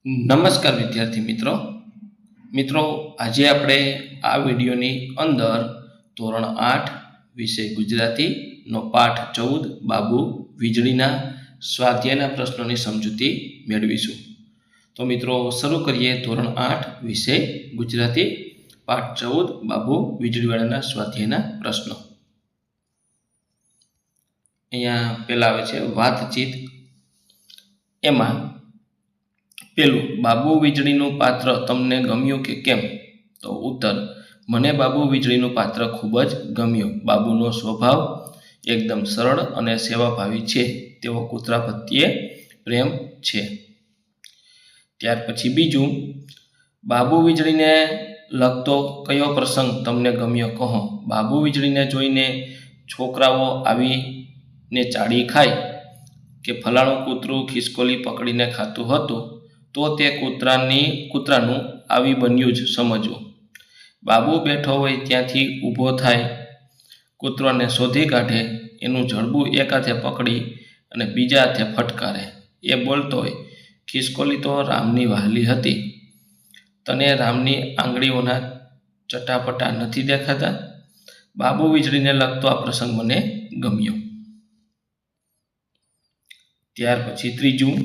નમસ્કાર વિદ્યાર્થી મિત્રો આજે આપણે આ વિડીયોની અંદર ધોરણ 8 વિષય ગુજરાતીનો પાઠ 14 બાબુ વીજળીના સ્વાધ્યાયના પ્રશ્નોની સમજૂતી મેળવીશું। તો મિત્રો શરૂ કરીએ ધોરણ 8 વિષય ગુજરાતી પાઠ 14 બાબુ વીજળીવાળાના સ્વાધ્યાયના પ્રશ્નો। અહીંયા પહેલા આવે છે વાતચીત। એમાં પેલું, બાબુ વીજળીનું પાત્ર તમને ગમ્યું કે કેમ? તો ઉત્તર, મને બાબુ વીજળીનું પાત્ર ખૂબ જ ગમ્યું। બાબુનો સ્વભાવ એકદમ સરળ અને સેવાભાવી છે, તેઓ કૂતરા પ્રત્યે પ્રેમ છે। ત્યાર પછી બીજું, બાબુ વીજળીને લગતો કયો પ્રસંગ તમને ગમ્યો કહો? બાબુ વીજળીને જોઈને છોકરાઓ આવીને ચાડી ખાય કે ફલાણું કૂતરું ખિસકોલી પકડીને ખાતું હતું, તો તે કૂતરાનું આવી બન્યું જ સમજવું। બાબુ બેઠો હોય ત્યાંથી ઊભો થાય, કૂતરાને શોધી કાઢે, એનું જડબું એક હાથે પકડી અને બીજા હાથે ફટકારે। એ બોલતો હોય, ખિસકોલી તો રામની વહાલી હતી, તને રામની આંગળીઓના ચટાપટા નથી દેખાતા? બાબુ વીજળીને લગતો આ પ્રસંગ મને ગમ્યો। ત્યાર પછી ત્રીજું,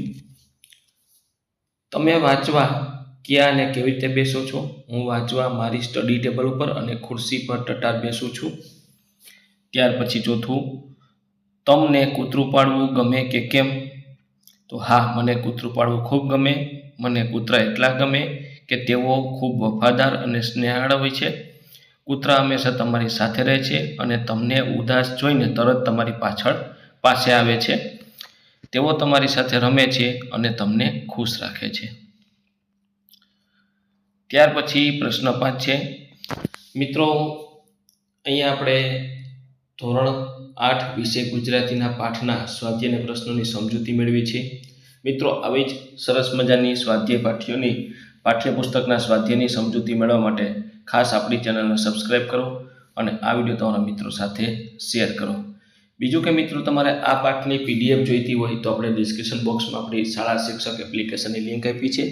તમે વાંચવા ક્યાં અને કેવી રીતે બેસો છો? હું વાંચવા મારી સ્ટડી ટેબલ ઉપર અને ખુરશી પર ટટાર બેસું છું। ત્યાર પછી ચોથું, તમને કૂતરું પાળવું ગમે કે કેમ? તો હા, મને કૂતરું પાળવું ખૂબ ગમે। મને કૂતરા એટલા ગમે કે તેઓ ખૂબ વફાદાર અને સ્નેહાળ હોય છે। કૂતરા હંમેશા તમારી સાથે રહે છે અને તમને ઉદાસ જોઈને તરત તમારી પાસે આવે છે। તેઓ તમારી સાથે રમે છે અને તમને ખુશ રાખે છે। ત્યાર પછી પ્રશ્ન 5 છે। મિત્રો, અહીંયા આપણે ધોરણ 8 વિષય ગુજરાતીના પાઠના સ્વાધ્યાયના પ્રશ્નોની સમજૂતી મેળવી છે। મિત્રો, આવી જ સરસ મજાની સ્વાધ્યાય પાઠ્યપુસ્તકના સ્વાધ્યાયની સમજૂતી મેળવવા માટે ખાસ આપણી ચેનલને સબસ્ક્રાઈબ કરો અને આ વિડીયો તમારા મિત્રો સાથે શેર કરો। બીજું કે મિત્રો, તમારે આ પાઠની PDF જોઈતી હોય તો આપણે ડિસ્ક્રિપ્શન બોક્સમાં આપણી શાળા શિક્ષક એપ્લિકેશનની લિંક આપી છે।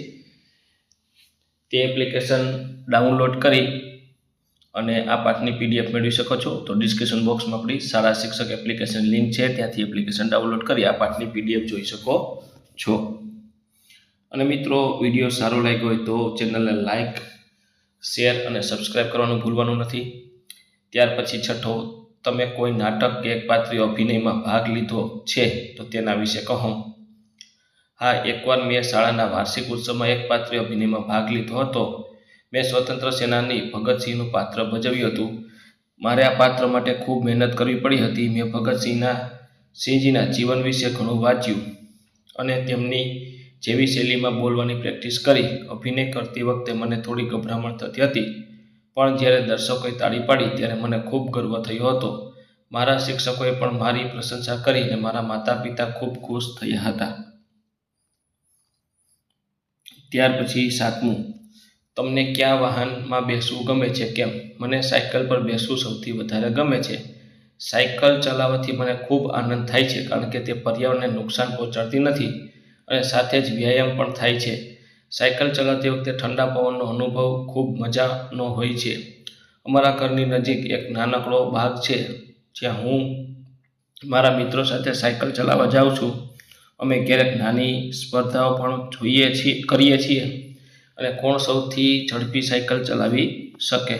તે એપ્લિકેશન ડાઉનલોડ કરી અને આ પાઠની PDF મેળવી શકો છો। તો ડિસ્ક્રિપ્શન બોક્સમાં આપણી શાળા શિક્ષક એપ્લિકેશન લિંક છે, ત્યાંથી એપ્લિકેશન ડાઉનલોડ કરી આ પાઠની PDF જોઈ શકો છો। અને મિત્રો, વિડીયો સારો લાગ્યો હોય તો ચેનલને લાઈક, શેર અને સબસ્ક્રાઈબ કરવાનું ભૂલવાનું નથી। ત્યાર પછી છઠ્ઠો, તમે કોઈ નાટક કે એકપાત્રીય અભિનયમાં ભાગ લીધો છે તો તેના વિશે કહો। હા, એકવાર મેં શાળાના વાર્ષિક ઉત્સવમાં એકપાત્રીય અભિનયમાં ભાગ લીધો હતો। મેં સ્વતંત્ર સેનાની ભગતસિંહનું પાત્ર ભજવ્યું હતું। મારે આ પાત્ર માટે ખૂબ મહેનત કરવી પડી હતી। મેં ભગતસિંહજીના જીવન વિશે ઘણું વાંચ્યું અને તેમની જેવી શૈલીમાં બોલવાની પ્રેક્ટિસ કરી। અભિનય કરતી વખતે મને થોડી ગભરામણ થતી હતી, પણ જ્યારે દર્શકોએ તાળી પાડી ત્યારે મને ખૂબ ગર્વ થયો હતો। મારા શિક્ષકોએ પણ મારી પ્રશંસા કરી અને મારા માતા પિતા ખૂબ ખુશ થયા હતા। ત્યાર પછી 7મું, તમને કયા વાહનમાં બેસવું ગમે છે કેમ? મને સાયકલ પર બેસવું સૌથી વધારે ગમે છે। સાયકલ ચલાવવાથી મને ખૂબ આનંદ થાય છે, કારણ કે તે પર્યાવરણને નુકસાન પહોંચાડતી નથી અને સાથે જ વ્યાયામ પણ થાય છે। સાયકલ ચલાવતી વખતે ઠંડા પવનનો અનુભવ ખૂબ મજાનો હોય છે। અમારા ઘરની નજીક એક નાનકડો બાગ છે, જ્યાં હું મારા મિત્રો સાથે સાયકલ ચલાવવા જાઉં છું। અમે ક્યારેક નાની સ્પર્ધાઓ પણ કરીએ છીએ અને કોણ સૌથી ઝડપી સાયકલ ચલાવી શકે।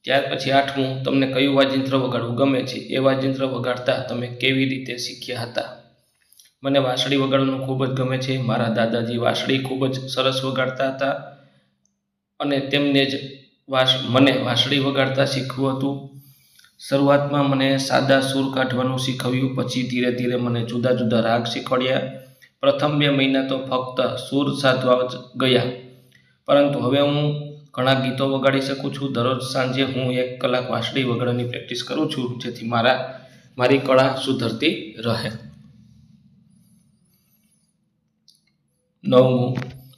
ત્યાર પછી 8મું, તમને કયું વાજિંત્ર વગાડવું ગમે છે? એ વાજિંત્ર વગાડતા તમે કેવી રીતે શીખ્યા હતા? મને વાંસળી વગાડવાનું ખૂબ જ ગમે છે। મારા દાદાજી વાંસળી ખૂબ જ સરસ વગાડતા હતા અને તેમને જ મને વાંસળી વગાડતા શીખવું હતું। શરૂઆતમાં મને સાદા સૂર કાઢવાનું શીખવ્યું, પછી ધીરે ધીરે મને જુદા જુદા રાગ શીખવાડ્યા। પ્રથમ 2 મહિના તો ફક્ત સૂર સાધવા જ ગયા, પરંતુ હવે હું ઘણા ગીતો વગાડી શકું છું। દરરોજ સાંજે હું 1 કલાક વાંસળી વગાડવાની પ્રેક્ટિસ કરું છું, જેથી મારી કળા સુધરતી રહે। 9મું,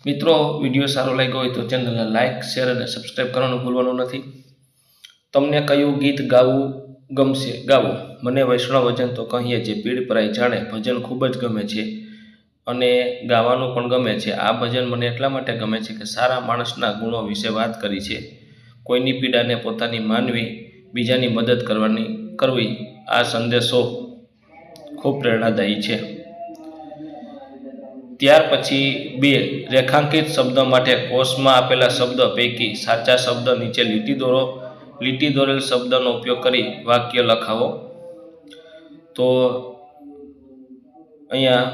મિત્રો, વિડીયો સારો લાગ્યો હોય તો ચેનલને લાઈક, શેર અને સબસ્ક્રાઈબ કરવાનું ભૂલવાનું નથી। તમને કયું ગીત ગાવું ગમશે? ગાવો। મને વૈષ્ણવજન તો કહીએ જે પીડ પરાઈ જાણે ભજન ખૂબ જ ગમે છે। અને ગાવાનું પણ ગમે છે. આ ભજન મને એટલા માટે ગમે છે કે સારા માણસના ગુણો વિશે વાત કરી છે. કોઈની પીડાને પોતાની માનવી, બીજાની મદદ કરવી આ સંદેશો ખૂબ પ્રેરણાદાયી છે. ત્યાર પછી 2 રેખાંકિત શબ્દ માટે કોષમાં આપેલા શબ્દ પૈકી સાચા શબ્દ નીચે લીટી દોરો. લીટી દોરેલ શબ્દનો ઉપયોગ કરી વાક્ય લખાવો. તો અહીંયા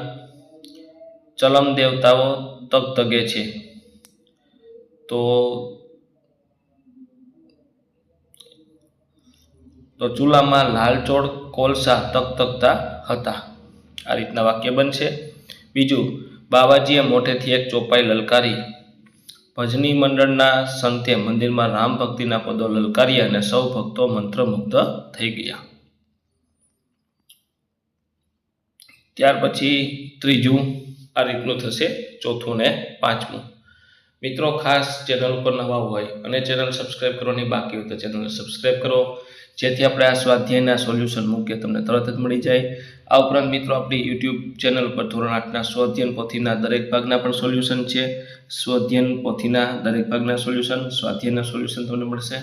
ચલમ દેવતાઓ તગતગે છે. તો ચૂલામાં લાલચોળ કોલસા તગતગતા હતા. આ રીતના વાક્ય બનશે. બીજું, બાવાજીએ મોઢેથી એક ચોપાઈ લલકારી. ભજની મંડળના સંતે મંદિરમાં રામ ભક્તિના પદો લલકાર્યા અને સૌ ભક્તો મંત્રમુગ્ધ થઈ ગયા. ત્યાર પછી ત્રીજું આ રીતનું થશે. ચોથું ને પાંચમું. મિત્રો, ખાસ ચેનલ ઉપર નવા હોય અને ચેનલ સબસ્ક્રાઈબ કરવાની બાકી હોય તો ચેનલને સબસ્ક્રાઈબ કરો, જેથી આપણે આ સ્વાધ્યાયના સોલ્યુશન મૂકીએ તમને તરત જ મળી જાય. આ ઉપરાંત મિત્રો, આપણી યુટ્યુબ ચેનલ પર ધોરણ 8ના સ્વાધ્યાયન પોથીના દરેક ભાગના પણ સોલ્યુશન છે. સ્વાધ્યાયન પોથીના દરેક ભાગના સોલ્યુશન, સ્વાધ્યાયના સોલ્યુશન તમને મળશે.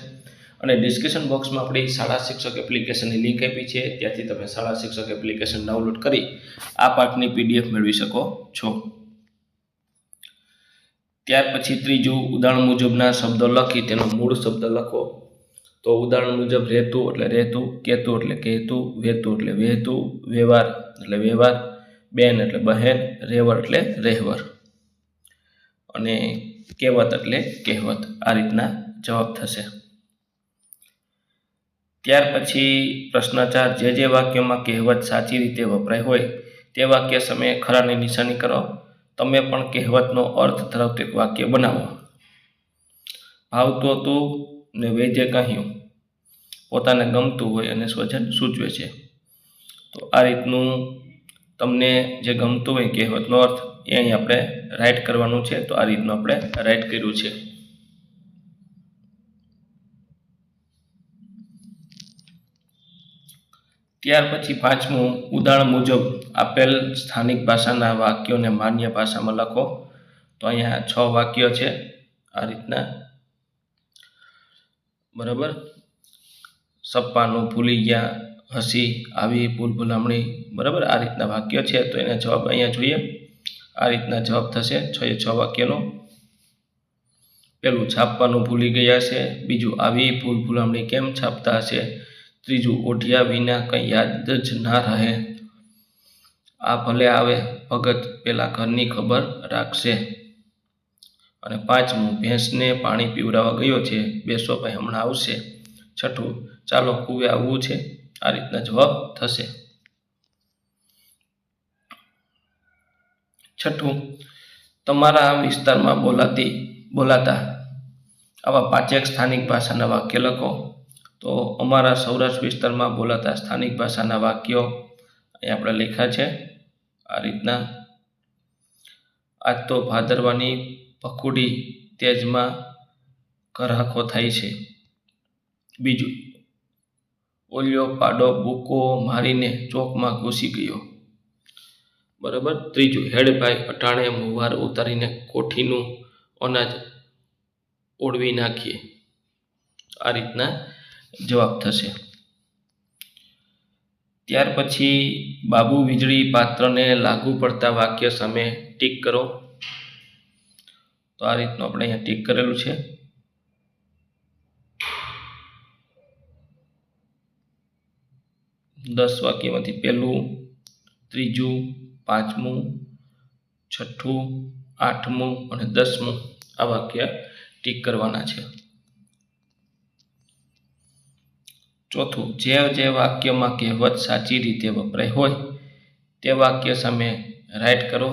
અને ડિસ્ક્રિપ્શન બોક્સમાં આપણી શાળા શિક્ષક એપ્લિકેશનની લિંક આપી છે, ત્યાંથી તમે શાળા શિક્ષક એપ્લિકેશન ડાઉનલોડ કરી આ પાઠની PDF મેળવી શકો છો. ત્યાર પછી ત્રીજું, ઉદાહરણ મુજબના શબ્દો લખી તેનો મૂળ શબ્દ લખો. તો ઉદાહરણ મુજબ રહેતું એટલે રહેતું, કહેતું એટલે કહેતું, વહેતું એટલે વહેતું, વ્યવહાર એટલે વ્યવહાર, બેન એટલે બહેન, રેવર એટલે રહેવર અને કહેવત એટલે કહેવત. આ રીતના જવાબ થશે. ત્યાર પછી પ્રશ્ન 4, જે વાક્યોમાં કહેવત સાચી રીતે વપરાય હોય તે વાક્ય સમયે ખરાની નિશાની કરો. તમે પણ કહેવતનો અર્થ ધરાવતું એક વાક્ય બનાવો. ભાવતું હતું ને વૈદ્ય કહ્યું. પોતાને ગમતું હોય અને સ્વજન સૂચવે છે. તો આ રીતનું તમને જે ગમતું હોય કહેવતનો અર્થ એ અહીં આપણે રાઇટ કરવાનું છે. તો આ રીતનું આપણે રાઇટ કર્યું છે. ત્યાર પછી પાંચમું, ઉદાહરણ મુજબ આપેલ સ્થાનિક ભાષાના વાક્યોને માન્ય ભાષામાં લખો. તો અહીંયા 6 વાક્યો છે આ રીતના. બરાબર. સપ્પાનું ભૂલી ગયા, હસી આવી, ભૂલભુલામણી. બરાબર, આ રીતના વાક્ય છે. તો એના જવાબ અહીંયા જોઈએ. આ રીતના જવાબ થશે 6 વાક્યનો. પહેલું, છાપવાનું ભૂલી ગયા છે. બીજું, આવી ભૂલભુલામણી કેમ છાપતા હશે. ત્રીજું, ઓઢિયા વિના કંઈ યાદ જ ના રહે. આ ભલે આવે ભગત, પેલા ઘરની ખબર રાખશે. અને પાંચમું, ભેંસને પાણી પીવડાવવા ગયો છે. બેસો ભાઈ, હમણાં આવશે. છઠ્ઠું, ચાલો કૂવે આવવું છે. આ રીતના જવાબ થશે. છઠ્ઠું, તમારા વિસ્તારમાં બોલાતા આવા 5 સ્થાનિક ભાષાના વાક્ય લખો. તો અમારા સૌરાષ્ટ્ર વિસ્તારમાં બોલાતા સ્થાનિક ભાષાના વાક્યો અહીં આપણે લખ્યા છે આ રીતના. આજ તો ભાદરવાની પખુડી તેજમાં ઘરાખો થાય છે. બીજું, ઓલિયો પાડો બૂકો મારીને ચોકમાં ઘૂસી ગયો. બરાબર. ત્રીજું, હેડભાઈ અટાણે મુવાર ઉતારીને કોઠીનું અનાજ ઓળવી નાખીએ. આ રીતના જવાબ થશે. ત્યાર પછી બાબુ વીજળી પાત્રને લાગુ પડતા વાક્ય સામે ટીક કરો. તો આ રીતનું આપણે અહીંયા ટીક કરેલું છે. દસ વાક્યમાંથી પહેલું, ત્રીજું, પાંચમું, છઠ્ઠું, આઠમું અને 10મું આ વાક્ય ટીક કરવાના છે. ચોથું, જે વાક્યમાં કહેવત સાચી રીતે વપરાય હોય તે વાક્ય સામે રાઇટ કરો.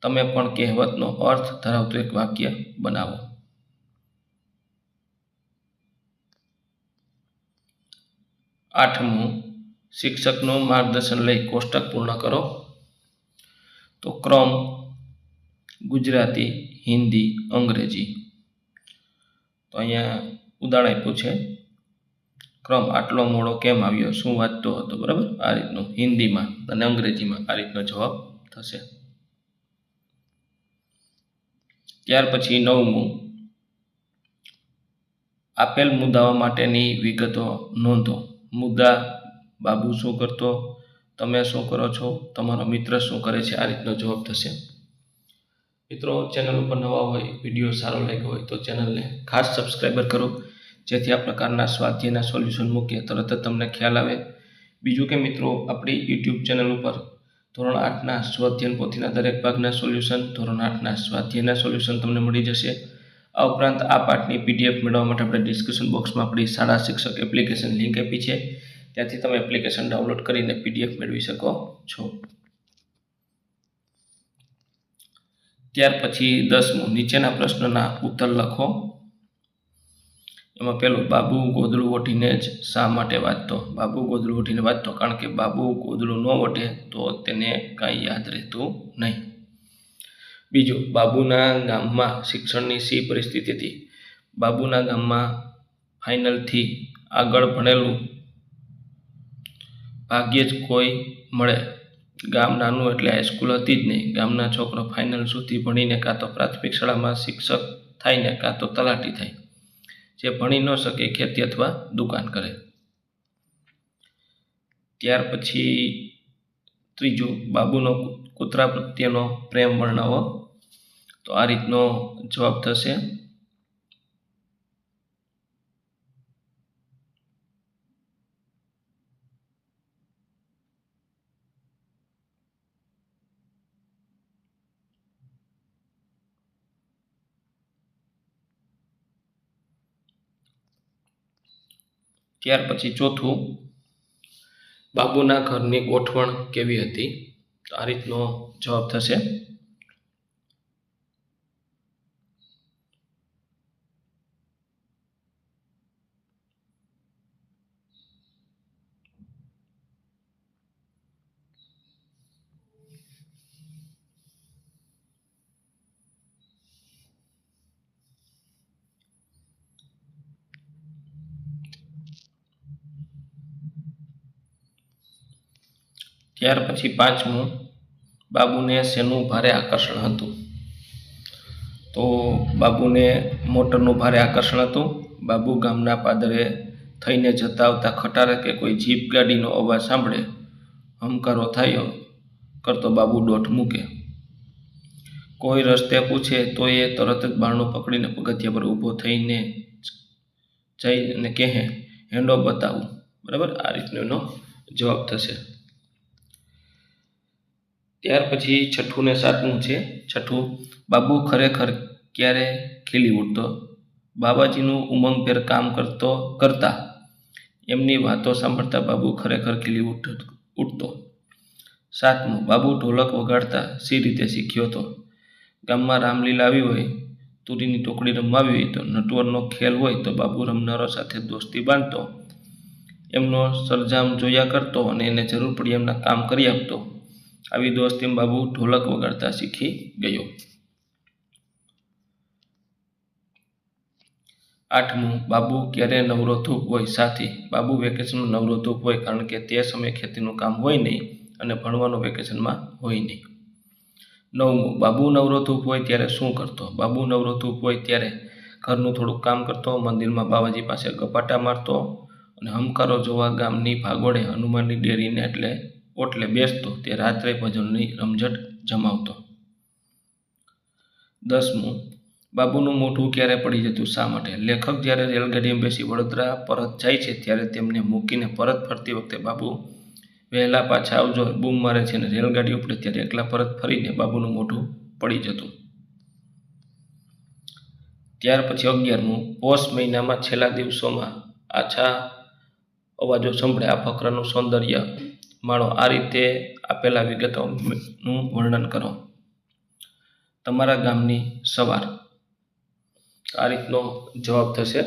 તમે પણ કહેવતનો અર્થ ધરાવતું એક વાક્ય બનાવો. આઠમું, શિક્ષકનું માર્ગદર્શન લઈ કોષ્ટક પૂર્ણ કરો. તો ક્રમ ગુજરાતી, હિન્દી, અંગ્રેજી. તો અહીંયા ઉદાહરણ આપ્યું છે. ક્રમ આટલો મોડો કેમ આવ્યો, શું વાંચતો હતો. બરાબર, આ રીતનું હિન્દીમાં અને અંગ્રેજીમાં આ રીતનો જવાબ થશે. ત્યાર પછી 9મું, આપેલ મુદ્દાઓ માટેની વિગતો નોંધો. મુદ્દા: બાબુ શું કરતો, તમે શું કરો છો, તમારો મિત્ર શું કરે છે. આ રીતનો જવાબ થશે. મિત્રો, ચેનલ ઉપર નવા હોય, વિડીયો સારો લાગ્યો હોય તો ચેનલને ખાસ સબસ્ક્રાઈબર કરો, જેથી આ પ્રકારના સ્વાધ્યાયના સોલ્યુશન મૂકીએ તરત જ તમને ખ્યાલ આવે. બીજું કે મિત્રો, આપણી યુટ્યુબ ચેનલ ઉપર ધોરણ 8ના સ્વાધ્યાયન પોથીના દરેક ભાગના સોલ્યુશન, ધોરણ 8ના સ્વાધ્યાયના સોલ્યુશન તમને મળી જશે. આ ઉપરાંત આ પાઠની PDF મેળવવા માટે આપણે ડિસ્ક્રિપ્શન બોક્સમાં આપણી શાળા શિક્ષક એપ્લિકેશન લિંક આપી છે, ત્યાંથી તમે એપ્લિકેશન ડાઉનલોડ કરીને PDF મેળવી શકો છો. ત્યાર પછી 10મું, નીચેના પ્રશ્નના ઉત્તર લખો. એમાં પહેલું, બાબુ ગોદડું ઓઢીને જ શા માટે વાંચતો. બાબુ ગોદડું ઓઢીને વાંચતો કારણ કે બાબુ ગોદડું ન ઓઢે તો તેને કાંઈ યાદ રહેતું નહીં. બીજું, બાબુના ગામમાં શિક્ષણની શી પરિસ્થિતિ હતી. બાબુના ગામમાં ફાઇનલથી આગળ ભણેલું ભાગ્યે જ કોઈ મળે. ગામ નાનું એટલે હાઈસ્કૂલ હતી જ નહીં. ગામના છોકરો ફાઇનલ સુધી ભણીને કાં તો પ્રાથમિક શાળામાં શિક્ષક થાય ને કાં તો તલાટી થાય. જે ભણી ન શકે ખેતી અથવા દુકાન કરે. ત્યાર પછી ત્રીજું, બાબુનો કૂતરા પ્રત્યેનો પ્રેમ વર્ણવો. તો આ રીતનો જવાબ થશે. ત્યાર પછી ચોથું, બાબુના ઘરની ગોઠવણ કેવી હતી. તો આ રીતનો જવાબ થશે. ત્યાર પછી 5મું, બાબુને શેનું ભારે આકર્ષણ હતું. તો બાબુને મોટરનું ભારે આકર્ષણ હતું. બાબુ ગામના પાદરે થઈને જતા આવતા ખટારા કે કોઈ જીપ ગાડીનો અવાજ સાંભળે હમકારો થયો કરતો બાબુ દોટ મૂકે. કોઈ રસ્તે પૂછે તો એ તરત જ બારણું પકડીને પગથિયા પર ઊભો થઈને જઈને કહે, હેંડો બતાવું. બરાબર, આ રીતનો એનો જવાબ થશે. ત્યાર પછી 6મું ને 7મું છે. 6મું, બાબુ ખરેખર ક્યારે ખીલી ઉઠતો. બાબાજીનું ઉમંગભેર કામ કરતા એમની વાતો સાંભળતા બાબુ ખરેખર ખીલી ઉઠતો. 7મું, બાબુ ઢોલક વગાડતા શી રીતે શીખ્યો હતો. ગામમાં રામલીલા આવી હોય, તુરીની ટોકડી રમવાવી હોય તો નટવરનો ખેલ હોય તો બાબુ રમનારો સાથે દોસ્તી બાંધતો, એમનો સરંજામ જોયા કરતો અને એને જરૂર પડી એમના કામ કરી આપતો. આવી દોસ્તીમાં બાબુ ઢોલક વગાડતા શીખી ગયો. 8મું, બાબુ ક્યારે નવરો ધૂપ હોય. સાથી, બાબુ વેકેશનમાં નવરો ધૂપ હોય કારણ કે તે સમયે ખેતીનું કામ હોય નહીં અને ભણવાનું વેકેશનમાં હોય નહીં. 9મું, બાબુ નવરો ધૂપ હોય ત્યારે શું કરતો. બાબુ નવરો ધૂપ હોય ત્યારે ઘરનું થોડુંક કામ કરતો, મંદિરમાં બાવાજી પાસે ગપાટા મારતો અને હમકારો જોવા ગામની ભાગોળે હનુમાનની ડેરીને ઓટલે બેસતો. તે રાત્રે ભજનની રમઝટ જમાવતો. 10મું, બાબુનું મોઢું ક્યારે પડી જતું. શા માટે. લેખક જ્યારે રેલગાડીમાં બેસી વડોદરા પરત જાય છે ત્યારે તેમને મૂકીને પરત ફરતી વખતે બાબુ વહેલા પાછા આવજો બૂમ મારે છે અને રેલગાડી ઉપડે ત્યારે એકલા પરત ફરીને બાબુનું મોઢું પડી જતું. ત્યાર પછી 11મું, પોષ મહિનામાં છેલ્લા દિવસોમાં આછા અવાજો સંભળે. આ ફકરાનું સૌંદર્ય માણો. આ રીતે આપેલા વિગતોનું વર્ણન કરો. તમારા ગામની સવાર. આ રીતનો જવાબ થશે.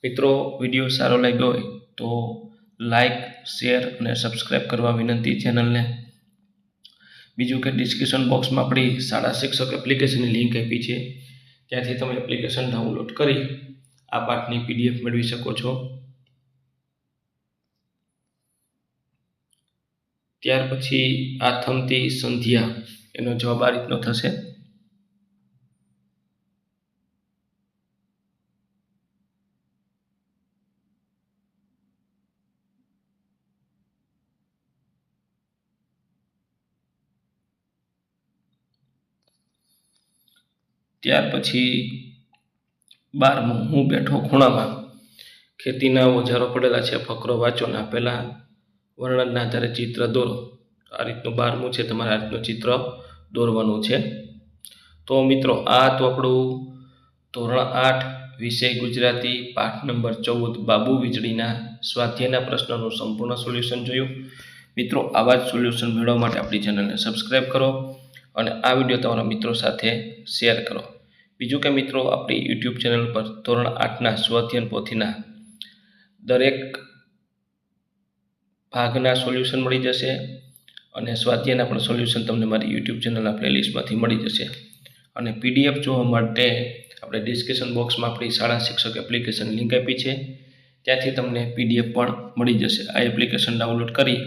મિત્રો, વિડીયો સારો લાગ્યો હોય તો લાઈક, શેર અને સબસ્ક્રાઈબ કરવા વિનંતી ચેનલને. બીજું કે ડિસ્ક્રિપ્શન બોક્સમાં આપણી શાળા શિક્ષક એપ્લિકેશનની લિંક આપી છે, ત્યાંથી તમે એપ્લિકેશન ડાઉનલોડ કરી આ પાઠની PDF મેળવી શકો છો. ત્યાર પછી આ થમતી સંધ્યા, એનો જવાબ આ રીતનો થશે. ત્યાર પછી 12મું હું બેઠો ખૂણામાં, ખેતીના ઓજારો પડેલા છે, ફકરો વાંચો ને આપેલા વર્ણનના આધારે ચિત્ર દોરો. આ રીતનું 12મું છે, તમારે આ રીતનું ચિત્ર દોરવાનું છે. તો મિત્રો આ તો આપણું ધોરણ 8 વિષય ગુજરાતી પાઠ નંબર 14 બાબુ વીજળીના સ્વાધ્યાયના પ્રશ્નોનું સંપૂર્ણ સોલ્યુશન જોયું. મિત્રો આવા જ સોલ્યુશન મેળવવા માટે આપણી ચેનલને સબસ્ક્રાઈબ કરો અને આ વિડીયો તમારા મિત્રો સાથે શેર કરો. બીજું કે મિત્રો આપણી યુટ્યુબ ચેનલ પર ધોરણ 8ના સ્વાધ્યાયન પોથીના દરેક ભાગના સોલ્યુશન મળી જશે અને સ્વાધ્યાયના પણ સોલ્યુશન તમને મારી યુટ્યુબ ચેનલના પ્લેલિસ્ટમાંથી મળી જશે. અને PDF જોવા માટે આપણે ડિસ્ક્રિપ્શન બોક્સમાં આપણી શાળા શિક્ષક એપ્લિકેશન લિંક આપી છે, ત્યાંથી તમને PDF પણ મળી જશે. આ એપ્લિકેશન ડાઉનલોડ કરી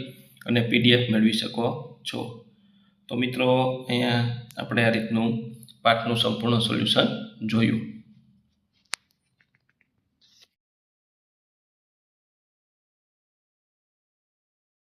અને PDF મેળવી શકો છો. તો મિત્રો અહીંયા આપણે આ રીતનું પાઠનું સંપૂર્ણ સોલ્યુશન જોયું.